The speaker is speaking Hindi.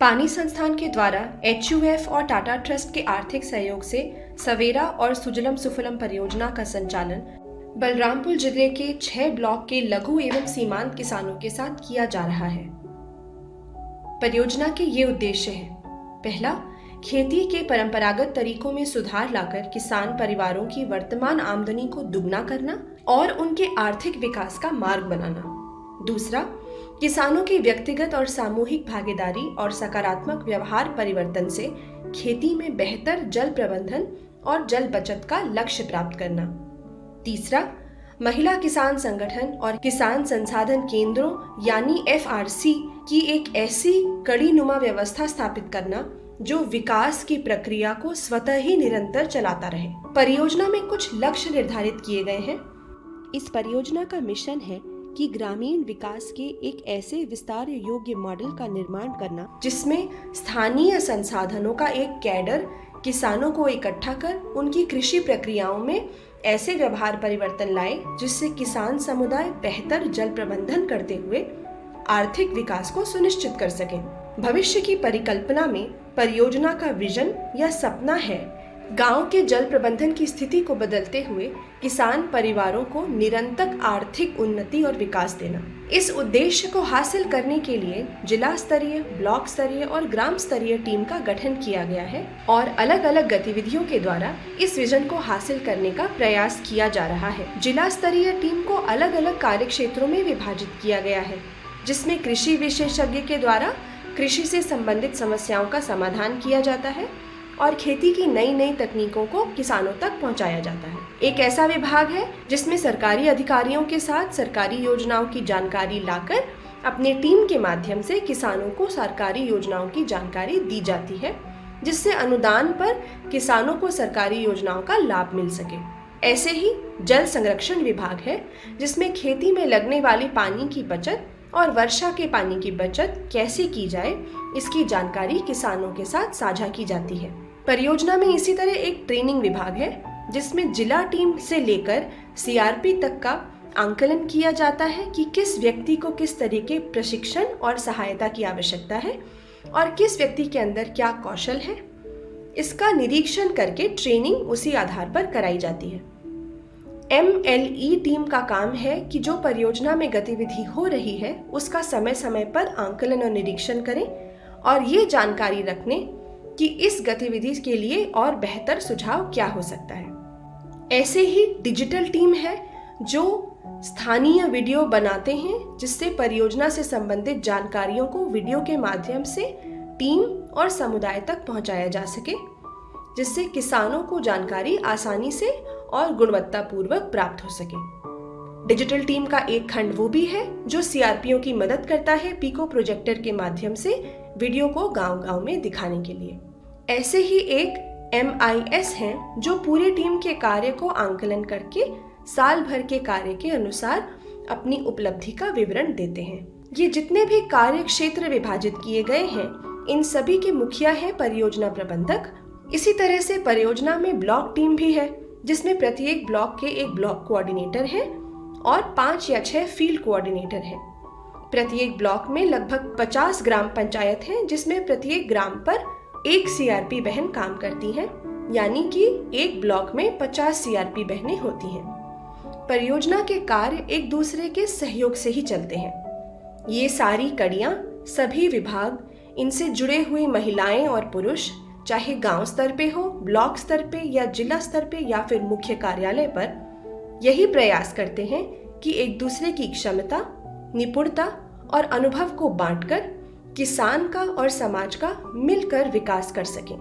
पानी संस्थान के द्वारा HUF और टाटा ट्रस्ट के आर्थिक सहयोग से सवेरा और सुजलम सुफलम परियोजना का संचालन बलरामपुर जिले के 6 ब्लॉक के लघु एवं सीमांत किसानों के साथ किया जा रहा है। परियोजना के ये उद्देश्य हैं: पहला, खेती के परंपरागत तरीकों में सुधार लाकर किसान परिवारों की वर्तमान आमदनी को दुगना करना और उनके आर्थिक विकास का मार्ग बनाना। दूसरा, किसानों की व्यक्तिगत और सामूहिक भागीदारी और सकारात्मक व्यवहार परिवर्तन से खेती में बेहतर जल प्रबंधन और जल बचत का लक्ष्य प्राप्त करना। तीसरा, महिला किसान संगठन और किसान संसाधन केंद्रों यानी FRC की एक ऐसी कड़ी नुमा व्यवस्था स्थापित करना जो विकास की प्रक्रिया को स्वतः ही निरंतर चलाता रहे। परियोजना में कुछ लक्ष्य निर्धारित किए गए हैं। इस परियोजना का मिशन है कि ग्रामीण विकास के एक ऐसे विस्तार योग्य मॉडल का निर्माण करना जिसमें स्थानीय संसाधनों का एक कैडर किसानों को इकट्ठा कर उनकी कृषि प्रक्रियाओं में ऐसे व्यवहार परिवर्तन लाए जिससे किसान समुदाय बेहतर जल प्रबंधन करते हुए आर्थिक विकास को सुनिश्चित कर सकें। भविष्य की परिकल्पना में परियोजना का विजन या सपना है गांव के जल प्रबंधन की स्थिति को बदलते हुए किसान परिवारों को निरंतर आर्थिक उन्नति और विकास देना। इस उद्देश्य को हासिल करने के लिए जिला स्तरीय, ब्लॉक स्तरीय और ग्राम स्तरीय टीम का गठन किया गया है और अलग अलग गतिविधियों के द्वारा इस विजन को हासिल करने का प्रयास किया जा रहा है। जिला स्तरीय टीम को अलग अलग कार्य क्षेत्रों में विभाजित किया गया है, जिसमें कृषि विशेषज्ञ के द्वारा कृषि से संबंधित समस्याओं का समाधान किया जाता है और खेती की नई नई तकनीकों को किसानों तक पहुंचाया जाता है। एक ऐसा विभाग है जिसमें सरकारी अधिकारियों के साथ सरकारी योजनाओं की जानकारी लाकर अपने टीम के माध्यम से किसानों को सरकारी योजनाओं की जानकारी दी जाती है, जिससे अनुदान पर किसानों को सरकारी योजनाओं का लाभ मिल सके। ऐसे ही जल संरक्षण विभाग है जिसमें खेती में लगने वाली पानी की बचत और वर्षा के पानी की बचत कैसे की जाए इसकी जानकारी किसानों के साथ साझा की जाती है। परियोजना में इसी तरह एक ट्रेनिंग विभाग है जिसमें जिला टीम से लेकर CRP तक का आंकलन किया जाता है कि किस व्यक्ति को किस तरह के प्रशिक्षण और सहायता की आवश्यकता है और किस व्यक्ति के अंदर क्या कौशल है। इसका निरीक्षण करके ट्रेनिंग उसी आधार पर कराई जाती है। MLE टीम का काम है कि जो परियोजना में गतिविधि हो रही है उसका समय समय पर आंकलन और निरीक्षण करें और ये जानकारी रखने कि इस गतिविधि के लिए और बेहतर सुझाव क्या हो सकता है। ऐसे ही डिजिटल टीम है जो स्थानीय वीडियो बनाते हैं जिससे परियोजना से संबंधित जानकारियों को वीडियो के माध्यम से टीम और समुदाय तक पहुंचाया जा सके, जिससे किसानों को जानकारी आसानी से और गुणवत्तापूर्वक प्राप्त हो सके। डिजिटल टीम का एक खंड वो भी है जो CRPओं की मदद करता है पिको प्रोजेक्टर के माध्यम से वीडियो को गांव-गांव में दिखाने के लिए। ऐसे ही एक MIS हैं जो पूरी टीम के कार्य को आंकलन करके साल भर के कार्य के अनुसार अपनी उपलब्धि का विवरण देते हैं। ये जितने भी कार्य क्षेत्र विभाजित किए गए हैं इन सभी के मुखिया है परियोजना प्रबंधक। इसी तरह से परियोजना में ब्लॉक टीम भी है जिसमें प्रत्येक ब्लॉक के एक ब्लॉक कोऑर्डिनेटर है और 5 या 6 फील्ड कोऑर्डिनेटर हैं। प्रत्येक ब्लॉक में लगभग 50 ग्राम पंचायत हैं जिसमें प्रत्येक ग्राम पर एक CRP बहन काम करती हैं, यानी कि एक ब्लॉक में 50 CRP बहनें होती हैं। परियोजना के कार्य एक दूसरे के सहयोग से ही चलते हैं। ये सारी कड़ियाँ, सभी विभाग, इनसे जुड़े हुए महिलाएं और पुरुष, चाहे गांव स्तर पे हो, ब्लॉक स्तर पे या जिला स्तर पे या फिर मुख्य कार्यालय पर, यही प्रयास करते हैं कि एक दूसरे की क्षमता, निपुणता और अनुभव को बांटकर किसान का और समाज का मिलकर विकास कर सकें।